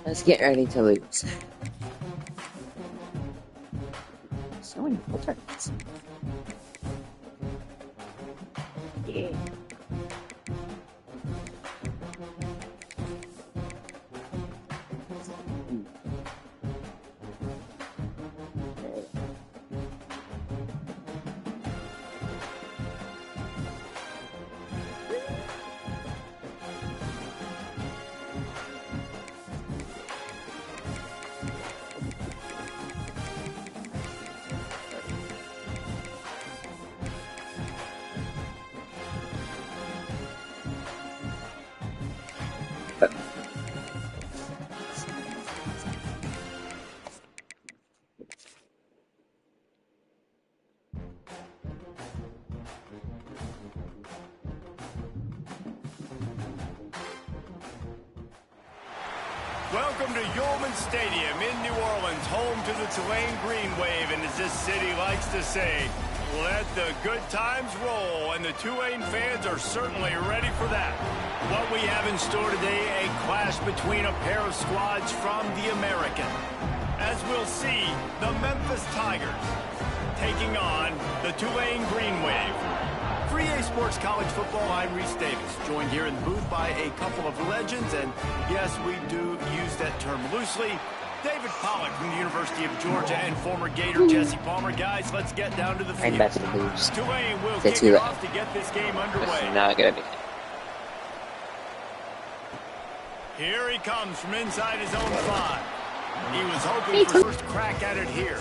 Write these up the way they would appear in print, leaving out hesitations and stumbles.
Let's get ready to lose. So many full targets. Yeah. Welcome to Yulman Stadium in New Orleans, home to the Tulane Green Wave, and as this city likes to say, let the good times roll, and the Tulane fans are certainly ready for that. What we have in store today, a clash between a pair of squads from the American. As we'll see, the Memphis Tigers taking on the Tulane Green Wave. For EA Sports College Football, I'm Reese Davis, joined here in the booth by a couple of legends, and yes, we do use that term loosely. David Pollack from the University of Georgia and former Gator Jesse Palmer. Guys, let's get down to the field. I'm about to lose. Tulane will kick it off to get this game underway. Not good. Here he comes from inside his own 5. He was hoping for first crack at it here.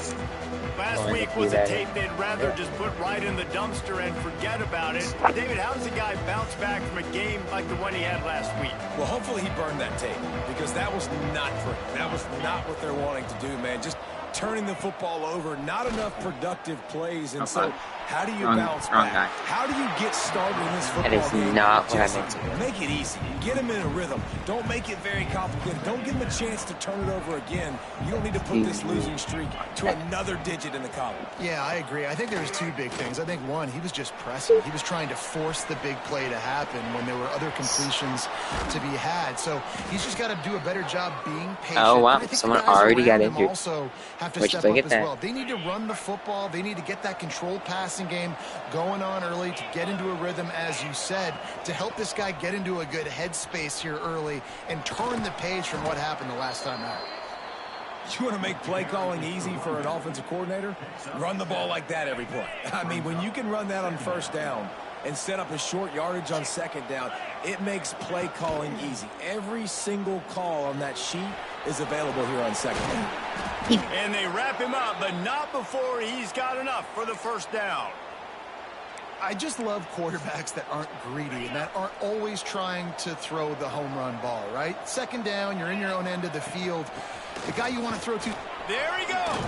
Last week was a tape they'd rather just put right in the dumpster and forget about it. David, how does a guy bounce back from a game like the one he had last week? Well, hopefully he burned that tape, because that was not pretty. That was not what they're wanting to do, man. Just turning the football over, not enough productive plays. And so how do you bounce back? How do you get started in this football game? That is not what I meant to do. Make it easy. Get him in a rhythm. Don't make it very complicated. Don't give him a chance to turn it over again. You don't need to put this losing streak to another digit in the column. Yeah, I agree. I think there's two big things. I think, one, he was just pressing. He was trying to force the big play to happen when there were other completions to be had. So he's just got to do a better job being patient. Oh, wow. Someone already got injured. Also have to step up as well. They need to run the football. They need to get that controlled passing game going on early to get into a rhythm, as you said, to help this guy get into a good headspace here early and turn the page from what happened the last time out. You want to make play calling easy for an offensive coordinator? Run the ball like that every play. I mean, when you can run that on first down and set up a short yardage on second down, it makes play calling easy. Every single call on that sheet is available here on second down. And they wrap him up, but not before he's got enough for the first down. I just love quarterbacks that aren't greedy and that aren't always trying to throw the home run ball, right? Second down, you're in your own end of the field. The guy you want to throw to. There he goes.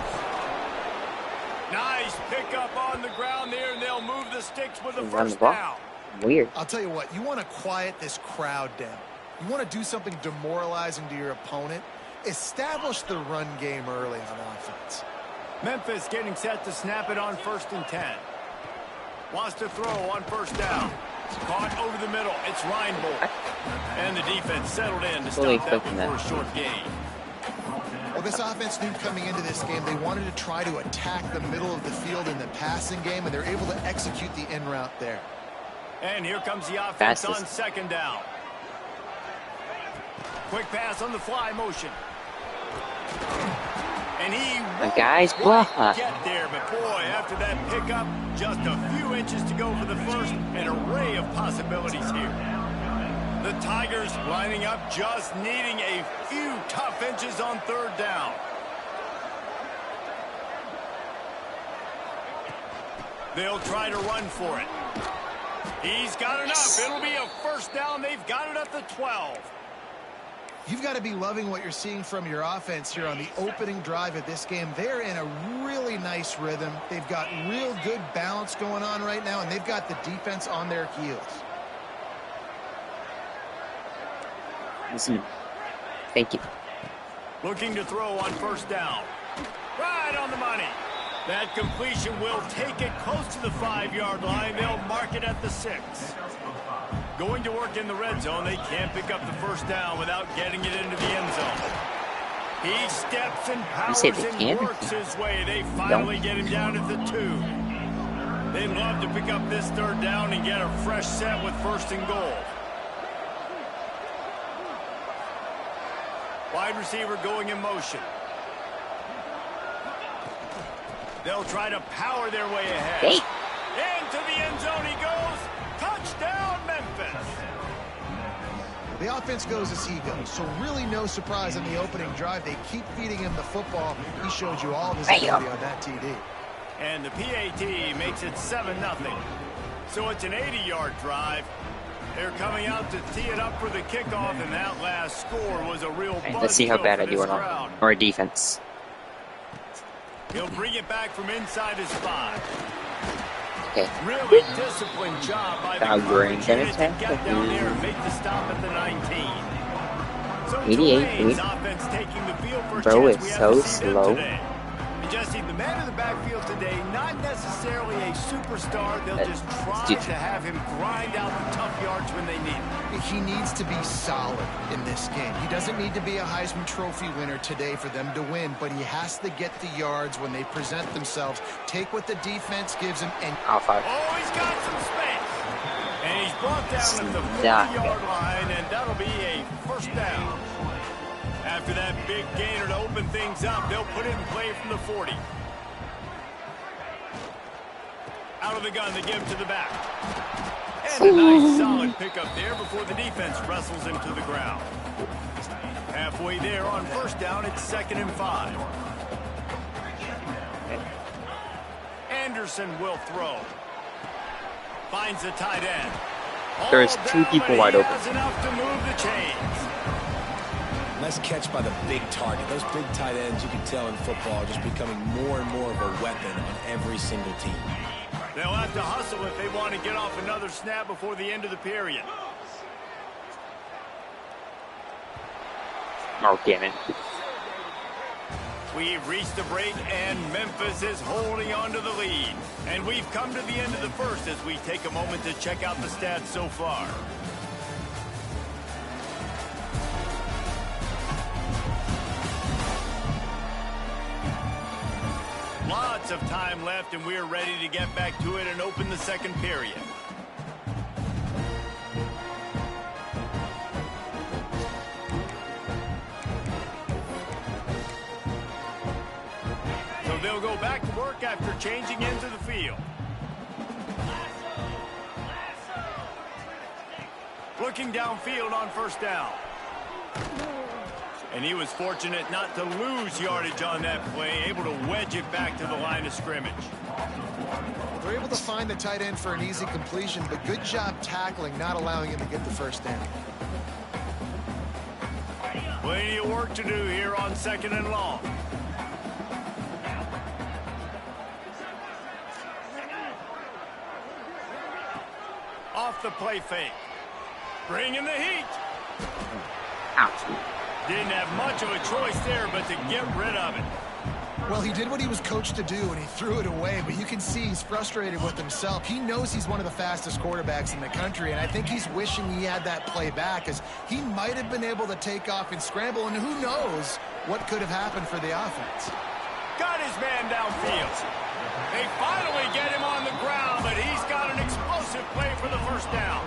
Nice pickup on the ground there, and they'll move the sticks with the first down. Weird. I'll tell you what, you want to quiet this crowd down. You want to do something demoralizing to your opponent. Establish the run game early on offense. Memphis getting set to snap it on 1st and 10. Wants to throw on first down. Caught over the middle. It's Reinbold. And the defense settled in to stop that one for a short gain. Well, this offense knew coming into this game they wanted to try to attack the middle of the field in the passing game, and they're able to execute the in route there. And here comes the offense on second down. Quick pass on the fly motion. And he won't get there, but boy, after that pickup, just a few inches to go for the first. An array of possibilities here. The Tigers lining up, just needing a few tough inches on third down. They'll try to run for it. He's got enough. It'll be a first down. They've got it at the 12. You've got to be loving what you're seeing from your offense here on the opening drive of this game. They're in a really nice rhythm. They've got real good balance going on right now, and they've got the defense on their heels. Listen. Thank you. Looking to throw on first down. Right on the money. That completion will take it close to the 5-yard line. They'll mark it at the 6. Going to work in the red zone. They can't pick up the first down without getting it into the end zone. He steps and powers and works his way. They finally get him down at the 2. They'd love to pick up this third down and get a fresh set with first and goal. Wide receiver going in motion. They'll try to power their way ahead. Hey. Into the end zone he goes. Touchdown, Memphis. The offense goes as he goes, so really no surprise on the opening drive. They keep feeding him the football. He showed you all of his ability on that TD. And the PAT makes it 7-0. So it's an 80-yard drive. They're coming out to tee it up for the kickoff, and that last score was a real buzz. Let's see how bad I do or not. Or defense. He'll bring it back from inside his 5. Okay. Really disciplined job by the Green to get down there and make the stop at the 19. So 88. offense taking the field for Bro a is chance so we have to see them slow. today. And Jesse, the man in the backfield today, not necessarily a superstar. They'll just try to have him grind out the tough yards when they need him. He needs to be solid in this game. He doesn't need to be a Heisman Trophy winner today for them to win, but he has to get the yards when they present themselves. Take what the defense gives him and... Oh, he's got some space. And he's brought down at the 40-yard line, and that'll be a first down. After that big gainer to open things up, they'll put it in play from the 40. Out of the gun, they give him to the back. And a nice solid pickup there before the defense wrestles him to the ground. Halfway there on first down, it's 2nd and 5. Anderson will throw. Finds the tight end. There's 2 people wide open. Enough to move the chains. Nice catch by the big target. Those big tight ends, you can tell in football, are just becoming more and more of a weapon on every single team. They'll have to hustle if they want to get off another snap before the end of the period. Oh, damn it. We've reached the break, and Memphis is holding on to the lead. And we've come to the end of the first as we take a moment to check out the stats so far. Lots of time left, and we're ready to get back to it and open the second period. So they'll go back to work after changing into the field. Looking downfield on first down. And he was fortunate not to lose yardage on that play, able to wedge it back to the line of scrimmage. They're able to find the tight end for an easy completion, but good job tackling, not allowing him to get the first down. Plenty of work to do here on 2nd and long. Off the play fake. Bringing the heat. Ouch. Didn't have much of a choice there, but to get rid of it. Well, he did what he was coached to do, and he threw it away, but you can see he's frustrated with himself. He knows he's one of the fastest quarterbacks in the country, and I think he's wishing he had that play back, because he might have been able to take off and scramble, and who knows what could have happened for the offense. Got his man downfield. They finally get him on the ground, but he's got an explosive play for the first down.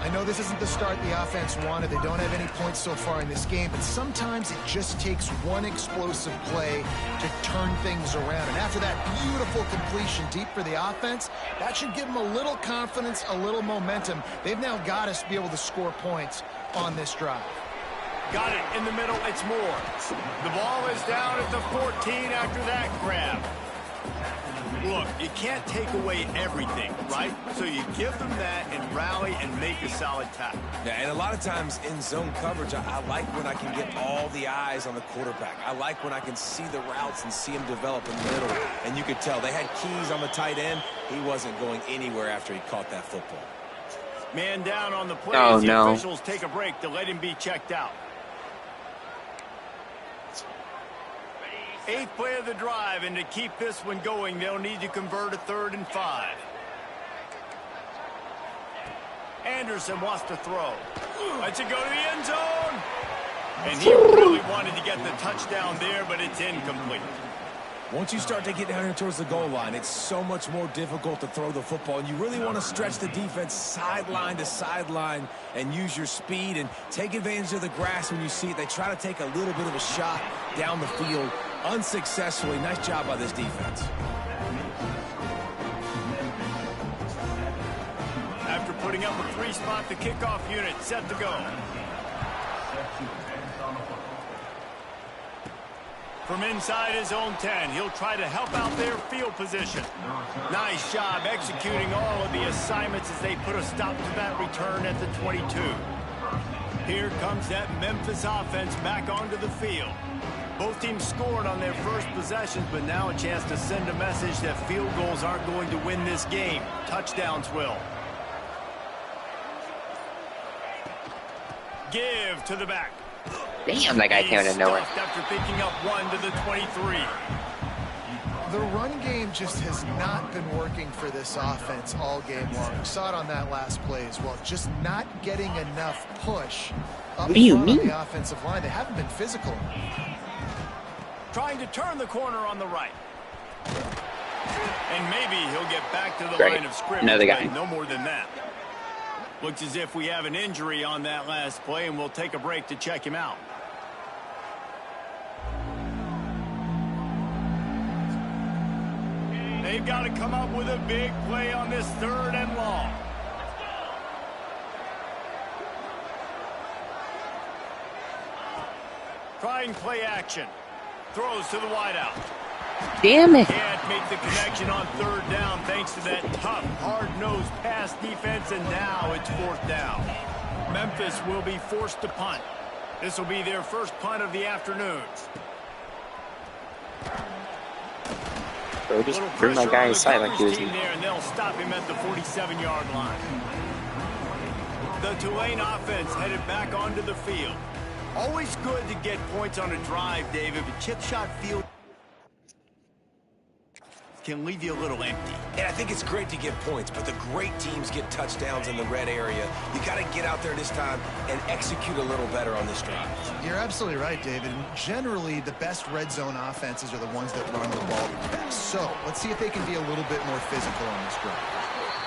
I know this isn't the start the offense wanted. They don't have any points so far in this game, but sometimes it just takes one explosive play to turn things around. And after that beautiful completion deep for the offense, that should give them a little confidence, a little momentum. They've now got us to be able to score points on this drive. Got it in the middle. It's Moore. The ball is down at the 14 after that grab. Look, you can't take away everything, right? So you give them that and rally and make a solid tackle. Yeah, and a lot of times in zone coverage, I like when I can get all the eyes on the quarterback. I like when I can see the routes and see him develop in the middle. And you could tell they had keys on the tight end. He wasn't going anywhere after he caught that football. Man down on the play Oh, as the no. officials take a break to let him be checked out. 8th play of the drive, and to keep this one going, they'll need to convert a 3rd and 5. Anderson wants to throw. Lets it go to the end zone. And he really wanted to get the touchdown there, but it's incomplete. Once you start to get down here towards the goal line, it's so much more difficult to throw the football. And you really want to stretch the defense sideline to sideline and use your speed and take advantage of the grass when you see it. They try to take a little bit of a shot down the field unsuccessfully. Nice job by this defense. After putting up a 3-spot, the kickoff unit set to go. From inside his own 10, he'll try to help out their field position. Nice job executing all of the assignments as they put a stop to that return at the 22. Here comes that Memphis offense back onto the field. Both teams scored on their first possessions, but now a chance to send a message that field goals aren't going to win this game. Touchdowns will. Give to the back. Damn, that guy came out of nowhere. After picking up 1 to the 23. The run game just has not been working for this offense all game long. We saw it on that last play as well. Just not getting enough push up What do you front mean? on the offensive line. They haven't been physical. Trying to turn the corner on the right. And maybe he'll get back to the Great. line of scrimmage. Another guy. But no more than that. Looks as if we have an injury on that last play, and we'll take a break to check him out. They've got to come up with a big play on this 3rd and long. Trying play action. Throws to the wideout. Damn it. Can't make the connection on 3rd down thanks to that tough, hard-nosed pass defense, and now it's 4th down. Memphis will be forced to punt. This will be their first punt of the afternoon. Bro, just bring my guy inside like he was. There, and they'll stop him at the 47-yard line. The Tulane offense headed back onto the field. Always good to get points on a drive, David, but chip shot field can leave you a little empty. And I think it's great to get points, but the great teams get touchdowns in the red area. You got to get out there this time and execute a little better on this drive. You're absolutely right, David. And generally, the best red zone offenses are the ones that run the ball the best. So let's see if they can be a little bit more physical on this drive.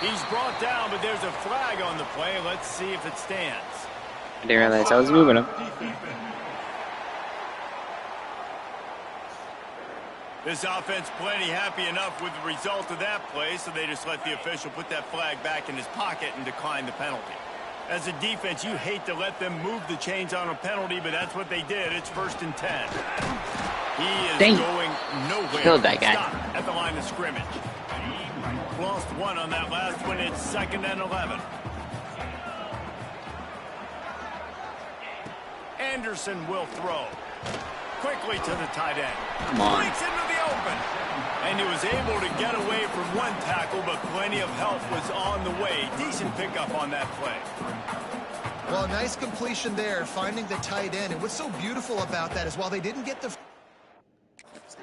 He's brought down, but there's a flag on the play. Let's see if it stands. I didn't realize I was moving him. This offense plenty happy enough with the result of that play, so they just let the official put that flag back in his pocket and decline the penalty. As a defense, you hate to let them move the chains on a penalty, but that's what they did. It's 1st and 10. He is going nowhere. Killed that guy. Stop at the line of scrimmage. Lost 1 on that last one. It's 2nd and 11. Anderson will throw. Quickly to the tight end. Come on. Breaks into the open. And he was able to get away from one tackle, but plenty of help was on the way. Decent pickup on that play. Well, nice completion there, finding the tight end. And what's so beautiful about that is while they didn't get the...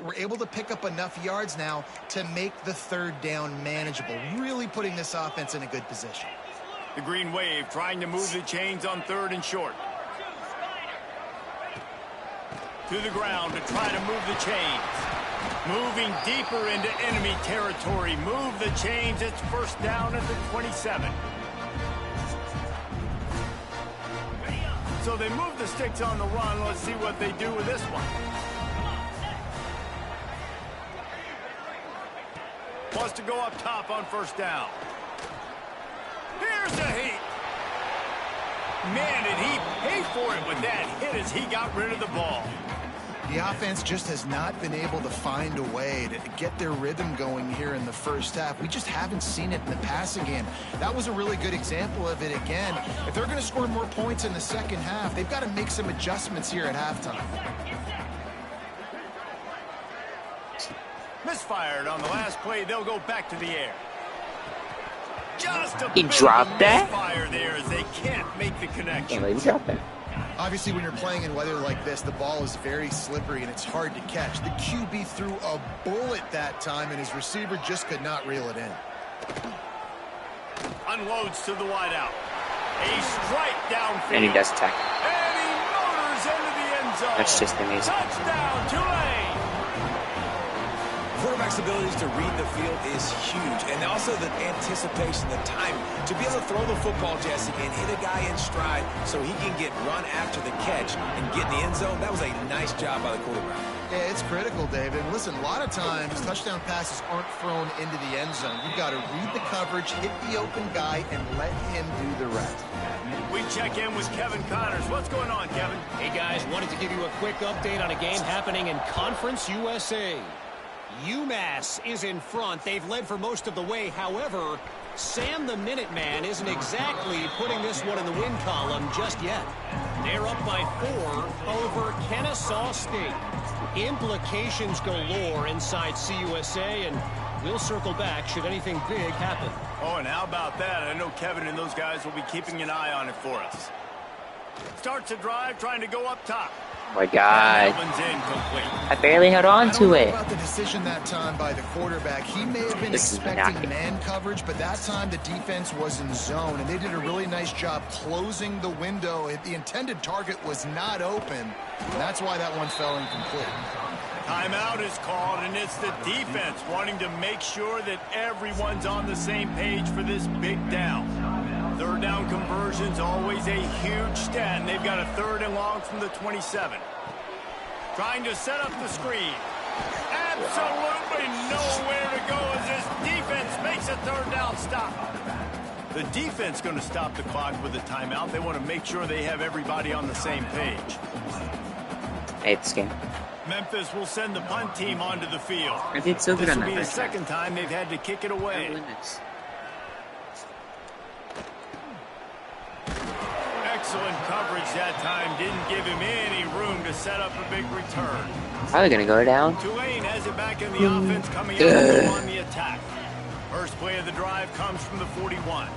We're able to pick up enough yards now to make the 3rd down manageable, really putting this offense in a good position. The Green Wave trying to move the chains on 3rd and short. To the ground to try to move the chains. Moving deeper into enemy territory. Move the chains. It's 1st down at the 27. So they move the sticks on the run. Let's see what they do with this one. Wants to go up top on 1st down. Here's a heat. Man, did he pay for it with that hit as he got rid of the ball. The offense just has not been able to find a way to get their rhythm going here in the first half. We just haven't seen it in the passing game. That was a really good example of it again. If they're going to score more points in the second half, they've got to make some adjustments here at halftime. Misfired on the last play. They'll go back to the air. Just a He dropped that? misfire there as they can't make the connection. Oh, he dropped that. Obviously, when you're playing in weather like this, the ball is very slippery and it's hard to catch. The QB threw a bullet that time, and his receiver just could not reel it in. Unloads to the wideout. A strike downfield. And he does tackle. And he motors into the end zone. That's just amazing. Touchdown, Tulane. Quarterback's abilities to read the field is huge, and also the anticipation, the timing. To be able to throw the football, Jesse, and hit a guy in stride so he can get run after the catch and get in the end zone, that was a nice job by the quarterback. Yeah, it's critical, David. And listen, a lot of times touchdown passes aren't thrown into the end zone. You've got to read the coverage, hit the open guy, and let him do the rest. We check in with Kevin Connors. What's going on, Kevin? Hey, guys, wanted to give you a quick update on a game happening in Conference USA. UMass is in front. They've led for most of the way. However, Sam the Minuteman isn't exactly putting this one in the win column just yet. They're up by 4 over Kennesaw State. Implications galore inside CUSA, and we'll circle back should anything big happen. Oh, and how about that? I know Kevin and those guys will be keeping an eye on it for us. Starts a drive, trying to go up top. Oh my God. That one's incomplete. I barely held on to I don't it. know about the decision that time by the quarterback. He may have been expecting man coverage, but that time the defense was in zone, and they did a really nice job closing the window. The intended target was not open, and that's why that one fell incomplete. Timeout is called, and it's the defense wanting to make sure that everyone's on the same page for this big down. Third down conversion's always a huge stat, and they've got a 3rd and long from the 27. Trying to set up the screen. Absolutely nowhere to go as this defense makes a 3rd down stop. The defense going to stop the clock with a timeout. They want to make sure they have everybody on the same page. Hey, this game. Memphis will send the punt team onto the field. I did so good This on will that be the first time. second time they've had to kick it away. Oh, goodness. Excellent coverage that time. Didn't give him any room to set up a big return. Probably gonna go down. Tulane has it back in the offense, coming out on the attack. First play of the drive comes from the 41.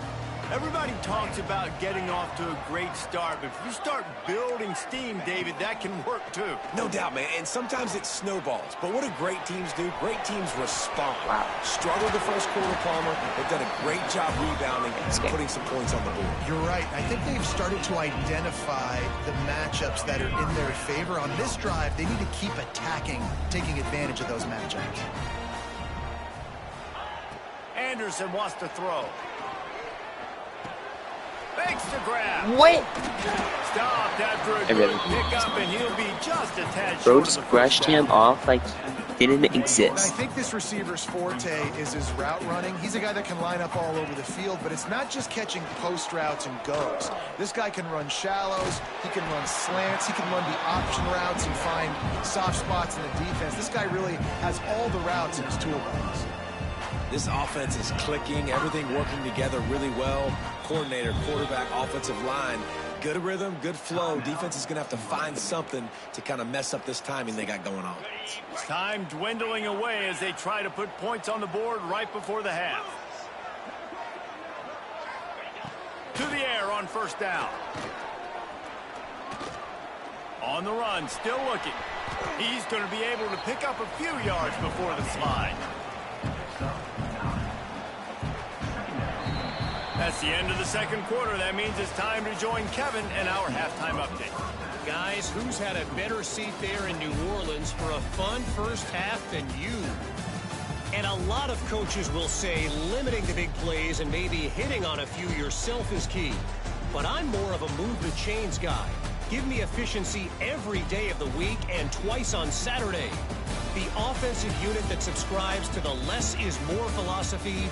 Everybody talks about getting off to a great start, but if you start building steam, David, that can work too. No doubt, man, and sometimes it snowballs. But what do great teams do? Great teams respond. Wow. Struggled the first quarter, Palmer. They've done a great job rebounding and putting some points on the board. You're right. I think they've started to identify the matchups that are in their favor. On this drive, they need to keep attacking, taking advantage of those matchups. Anderson wants to throw. Fakes to grab. What? Stopped after a good pickup, and he'll be just a tad Bro short just of the brushed first down. him off like he didn't And I exist. think this receiver's forte is his route running. He's a guy that can line up all over the field, but it's not just catching post routes and goes. This guy can run shallows, he can run slants, he can run the option routes and find soft spots in the defense. This guy really has all the routes in his toolbox. This offense is clicking, everything working together really well. Coordinator, quarterback, offensive line. Good rhythm, good flow. Defense is going to have to find something to kind of mess up this timing they got going on. Time dwindling away as they try to put points on the board right before the half. To the air on first down. On the run, still looking. He's going to be able to pick up a few yards before the slide. That's the end of the second quarter. That means it's time to join Kevin and our halftime update. Guys, who's had a better seat there in New Orleans for a fun first half than you? And a lot of coaches will say limiting the big plays and maybe hitting on a few yourself is key. But I'm more of a move the chains guy. Give me efficiency every day of the week and twice on Saturday. The offensive unit that subscribes to the less is more philosophy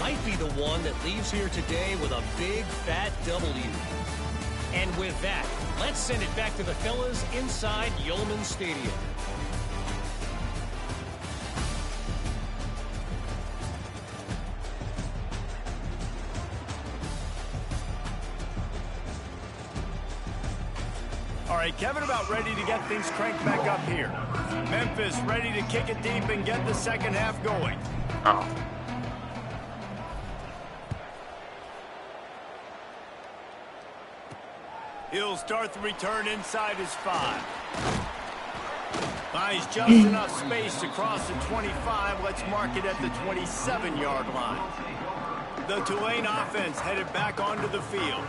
might be the one that leaves here today with a big fat W. And with that, Let's send it back to the fellas inside Yeoman Stadium. All right, Kevin about ready to get things cranked back up here. Memphis ready to kick it deep and get the second half going. Oh. He'll start the return inside his 5. Finds just enough space to cross the 25. Let's mark it at the 27-yard line. The Tulane offense headed back onto the field.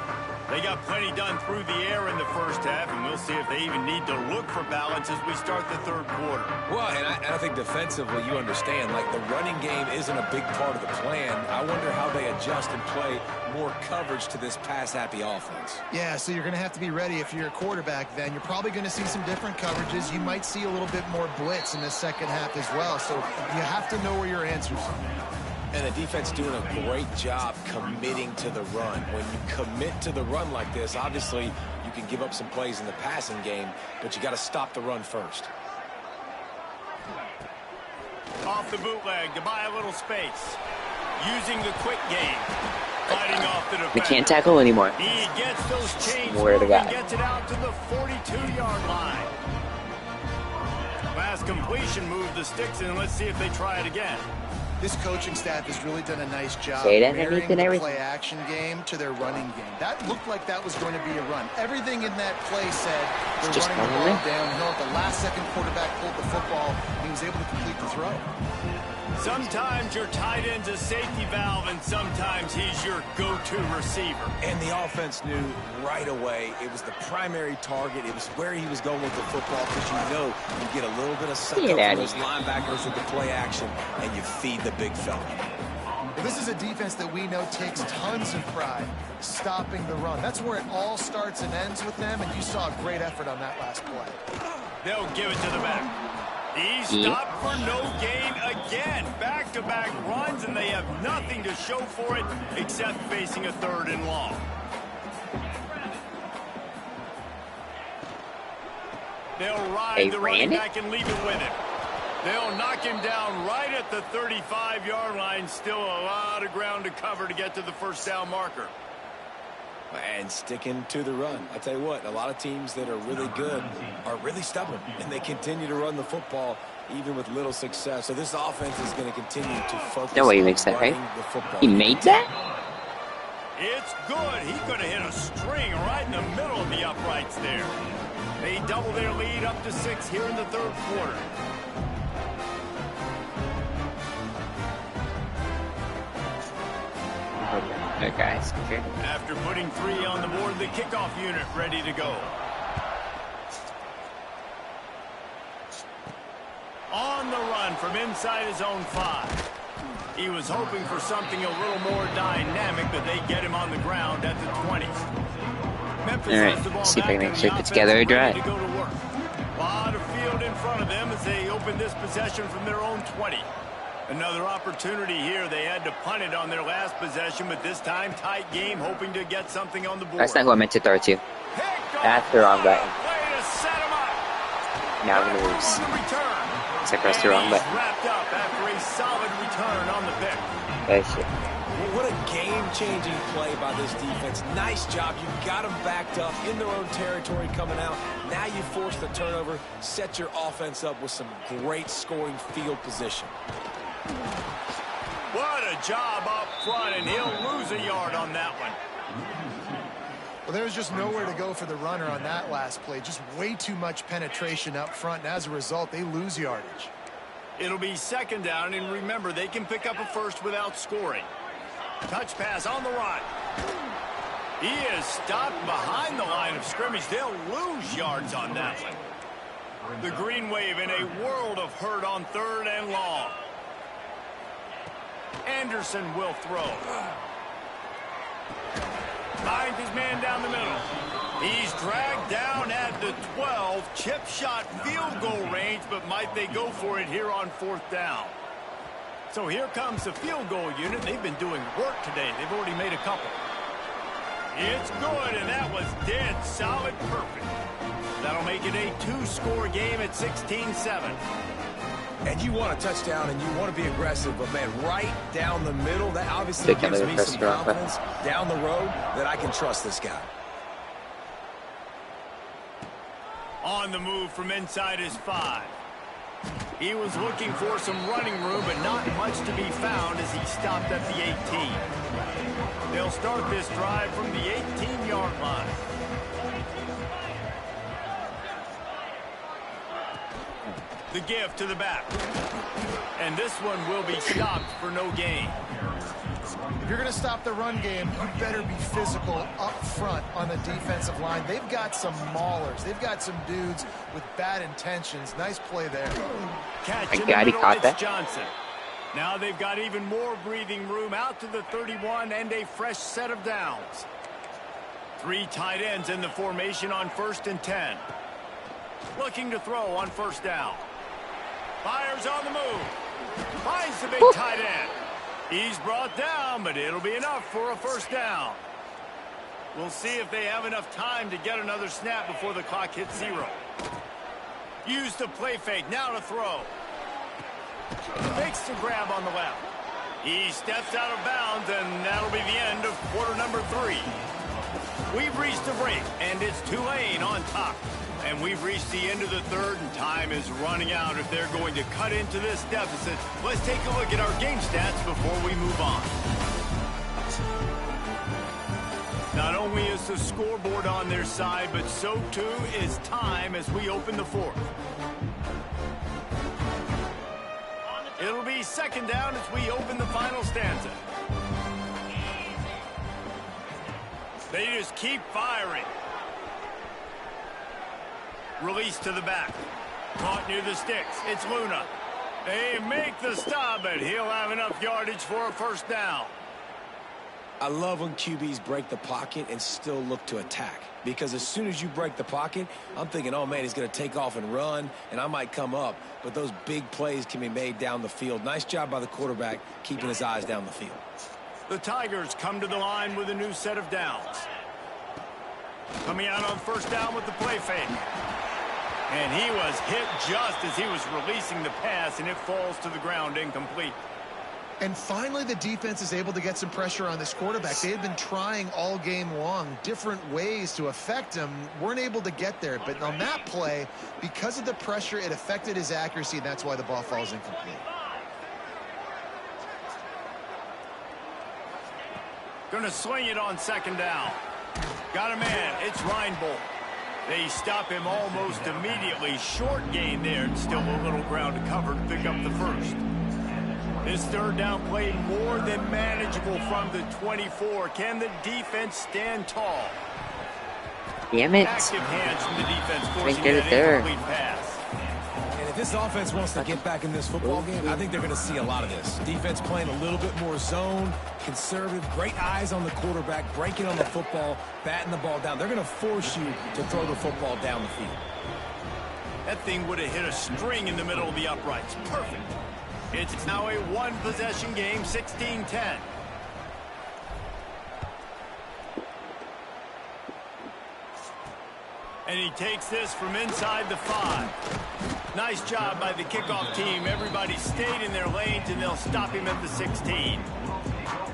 They got plenty done through the air in the first half, and we'll see if they even need to look for balance as we start the third quarter. Well, and I think defensively, you understand, like the running game isn't a big part of the plan. I wonder how they adjust and play more coverage to this pass-happy offense. Yeah, so you're going to have to be ready if you're a quarterback then. You're probably going to see some different coverages. You might see a little bit more blitz in the second half as well, so you have to know where your answers are. And the defense doing a great job committing to the run. When you commit to the run like this, obviously you can give up some plays in the passing game, but you got to stop the run first. Off the bootleg to buy a little space. Using the quick game. Fighting off the defense. We can't tackle anymore. He gets those chains Swear to God. and gets it out to the 42-yard line. Last completion, move the sticks in. Let's see if they try it again. This coaching staff has really done a nice job underneath and marrying the everything. play-action game to their running game. That looked like that was going to be a run. Everything in that play said they're just running the running ball downhill. At the last second, quarterback pulled the football, and he was able to complete the throw. Sometimes your tight end's a safety valve, and sometimes he's your go-to receiver. And the offense knew right away it was the primary target. It was where he was going with the football because you know you get a little bit of suck up from those linebackers with the play action, and you feed the big fella. Well, this is a defense that we know takes tons of pride stopping the run. That's where it all starts and ends with them, and you saw a great effort on that last play. They'll give it to the back. He stopped for no gain again. Back-to-back runs, and they have nothing to show for it except facing a 3rd and long. They'll ride the running back and leave it with him. They'll knock him down right at the 35-yard line. Still a lot of ground to cover to get to the first down marker. And sticking to the run. I tell you what, a lot of teams that are really good are really stubborn, and they continue to run the football even with little success. So this offense is going to continue to focus no way he on makes that, running right? the football. He made that? It's good. He could have hit a string right in the middle of the uprights there. They double their lead up to 6 here in the third quarter. Okay, guys. Okay. After putting 3 on the board, the kickoff unit ready to go. On the run from inside his own 5. He was hoping for something a little more dynamic, but they get him on the ground at the 20. Memphis has the ball see if I back can and actually the put together a offense drive. ready to go to work. A lot of field in front of them as they open this possession from their own 20. Another opportunity here. They had to punt it on their last possession, but this time tight game, hoping to get something on the board. That's not who I meant to throw to. That's the wrong button. Way to set him up. Now I'm going to lose. Except press the wrong button. Wrapped up after a solid return on the pick. Oh, shit. What a game-changing play by this defense. Nice job. You got them backed up in their own territory coming out. Now you force the turnover, set your offense up with some great scoring field position. What a job up front, and he'll lose a yard on that one. Well, there's just nowhere to go for the runner on that last play. Just way too much penetration up front, and as a result, they lose yardage. It'll be 2nd down, and remember, they can pick up a first without scoring. Touch pass on the run. He is stopped behind the line of scrimmage. They'll lose yards on that one. The Green Wave in a world of hurt on 3rd and long. Anderson will throw. Finds his man down the middle. He's dragged down at the 12. Chip shot field goal range, but might they go for it here on 4th down? So here comes the field goal unit. They've been doing work today. They've already made a couple. It's good, and that was dead solid perfect. That'll make it a 2-score game at 16-7. And you want a touchdown and you want to be aggressive, but man, right down the middle, that obviously gives me some confidence down the road that I can trust this guy. On the move from inside his 5. He was looking for some running room, but not much to be found as he stopped at the 18. They'll start this drive from the 18-yard line. The give to the back. And this one will be stopped for no gain. If you're going to stop the run game, you better be physical up front on the defensive line. They've got some maulers. They've got some dudes with bad intentions. Nice play there. Catch in the middle, it's Johnson. Now they've got even more breathing room out to the 31 and a fresh set of downs. 3 tight ends in the formation on 1st and 10. Looking to throw on 1st down. Fires on the move. Finds the big tight end. He's brought down, but it'll be enough for a 1st down. We'll see if they have enough time to get another snap before the clock hits 0. Use the play fake. Now to throw. Makes the grab on the left. He steps out of bounds, and that'll be the end of quarter number 3. We've reached a break, and it's Tulane on top. And we've reached the end of the 3rd, and time is running out if they're going to cut into this deficit. Let's take a look at our game stats before we move on. Not only is the scoreboard on their side, but so too is time as we open the 4th. It'll be 2nd down as we open the final stanza. They just keep firing. Release to the back. Caught near the sticks. It's Luna. They make the stop, but he'll have enough yardage for a 1st down. I love when QBs break the pocket and still look to attack. Because as soon as you break the pocket, I'm thinking, oh, man, he's going to take off and run, and I might come up. But those big plays can be made down the field. Nice job by the quarterback keeping his eyes down the field. The Tigers come to the line with a new set of downs. Coming out on 1st down with the play fake. And he was hit just as he was releasing the pass, and it falls to the ground incomplete. And finally, the defense is able to get some pressure on this quarterback. They had been trying all game long different ways to affect him. Weren't able to get there. But on that play, because of the pressure, it affected his accuracy, and that's why the ball falls incomplete. Going to swing it on 2nd down. Got a man. It's Reinbold. They stop him almost immediately. Short gain there, and still a little ground to cover to pick up the 1st. This 3rd down play more than manageable from the 24. Can the defense stand tall? Damn it. Active hands from the defense forcing get it there. incomplete pass. And if this offense wants to get back in this football game, I think they're going to see a lot of this. Defense playing a little bit more zone, conservative, great eyes on the quarterback, breaking on the football, batting the ball down. They're going to force you to throw the football down the field. That thing would have hit a string in the middle of the uprights. Perfect. It's now a 1-possession game, 16-10. And he takes this from inside the 5. Nice job by the kickoff team. Everybody stayed in their lanes, and they'll stop him at the 16.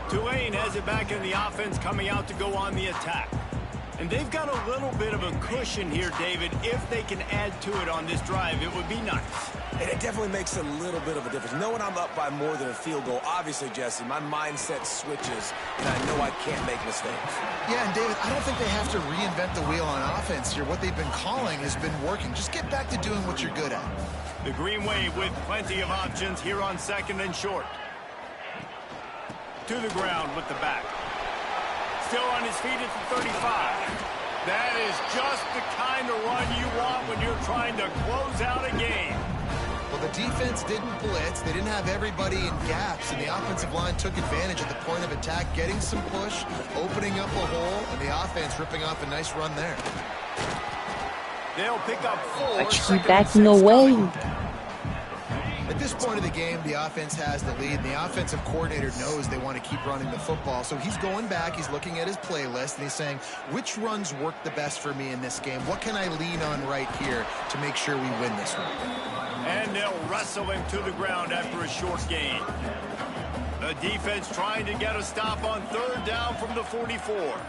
Tulane has it back in the offense, coming out to go on the attack. And they've got a little bit of a cushion here, David. If they can add to it on this drive, it would be nice. And it definitely makes a little bit of a difference. Knowing I'm up by more than a field goal, obviously, Jesse, my mindset switches, and I know I can't make mistakes. Yeah, and David, I don't think they have to reinvent the wheel on offense here. What they've been calling has been working. Just get back to doing what you're good at. The Green Wave with plenty of options here on 2nd and short. To the ground with the back. Still on his feet at the 35. That is just the kind of run you want when you're trying to close out a game. Well, the defense didn't blitz. They didn't have everybody in gaps, and the offensive line took advantage at the point of attack, getting some push, opening up a hole, and the offense ripping off a nice run there. They'll pick up 4. But you back in the way. The At this point of the game, the offense has the lead, and the offensive coordinator knows they want to keep running the football. So he's going back, he's looking at his playlist, and he's saying, which runs work the best for me in this game? What can I lean on right here to make sure we win this one? And they'll wrestle him to the ground after a short gain. The defense trying to get a stop on 3rd down from the 44.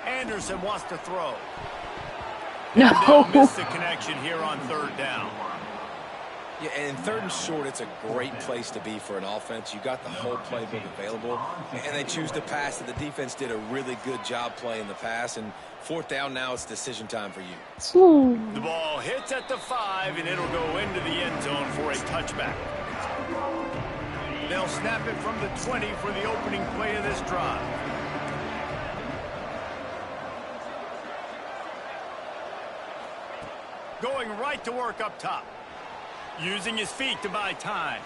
Anderson wants to throw. No. And they'll miss the connection here on 3rd down. Yeah, and 3rd and short, it's a great place to be for an offense. You got the whole playbook available, and they choose to pass. And the defense did a really good job playing the pass. And 4th down now, it's decision time for you. The ball hits at the 5, and it'll go into the end zone for a touchback. They'll snap it from the 20 for the opening play of this drive. Going right to work up top. Using his feet to buy time.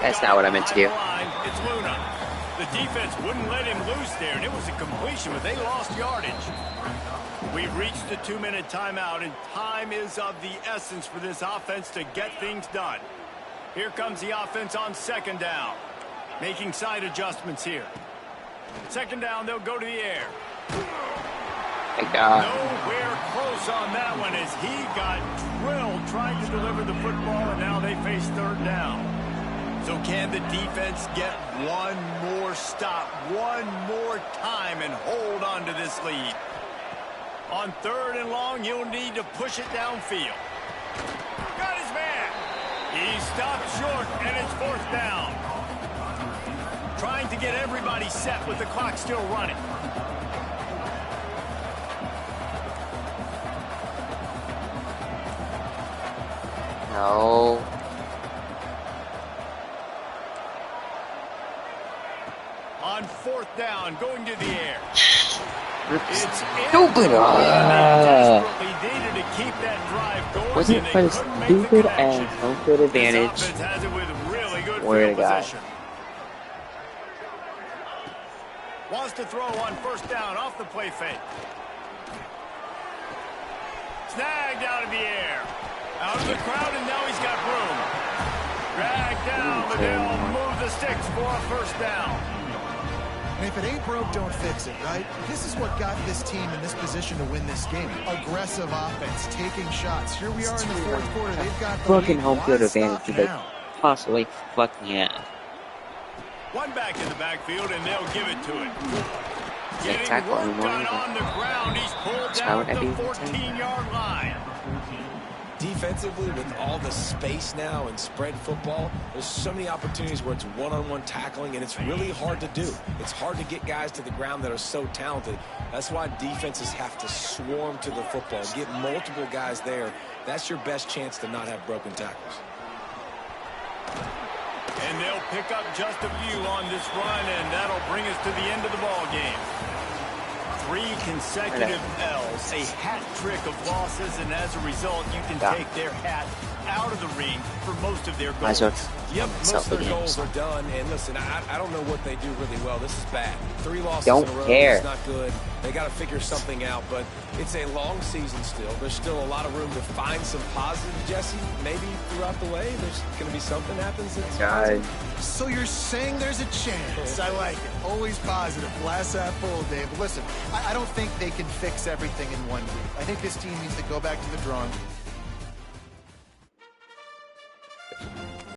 That's not what I meant to do. It's Luna. The defense wouldn't let him loose there, and it was a completion, but they lost yardage. We've reached the 2-minute timeout, and time is of the essence for this offense to get things done. Here comes the offense on 2nd down. Making side adjustments here. 2nd down, they'll go to the air. Nowhere close on that one as he got drilled trying to deliver the football, and now they face 3rd down. So can the defense get one more stop, one more time, and hold on to this lead? On 3rd and long, he'll need to push it downfield. Got his man. He stopped short, and it's 4th down. Trying to get everybody set with the clock still running. No. On 4th down, going to the air. Stupid. Needed to keep that drive going. Wasn't for the stupid and home field advantage. Has it with really good Where to field go? position. Wants to throw on 1st down off the play fake. Snagged out of the air. Out of the crowd, and now he's got room. Dragged down, but they'll move the sticks for a 1st down. And if it ain't broke, don't fix it, right? This is what got this team in this position to win this game. Aggressive offense, taking shots. Here we are in the 4th quarter. They've got the Fucking lead. home field Why advantage stop that they now? possibly fucking have. One back in the backfield, and they'll give it to it. Can't Getting tackle work anymore. done on the ground. He's pulled down at the 14-yard line. Defensively, with all the space now and spread football, there's so many opportunities where it's one-on-one tackling, and it's really hard to do. It's hard to get guys to the ground that are so talented. That's why defenses have to swarm to the football, get multiple guys there. That's your best chance to not have broken tackles. And they'll pick up just a few on this run, and that'll bring us to the end of the ball game. 3 consecutive L's, a hat trick of losses, and as a result, you can take their hat out of the ring for most of their goals. Yep, most of their goals are done. And listen, I don't know what they do really well. This is bad. 3 losses in a row. It's not good. They got to figure something out, but it's a long season still. There's still a lot of room to find some positive, Jesse. Maybe throughout the way, there's going to be something happens that's positive. So you're saying there's a chance. I like it. Always positive. Glass half full, Dave. Listen, I don't think they can fix everything in 1 week. I think this team needs to go back to the drawing board.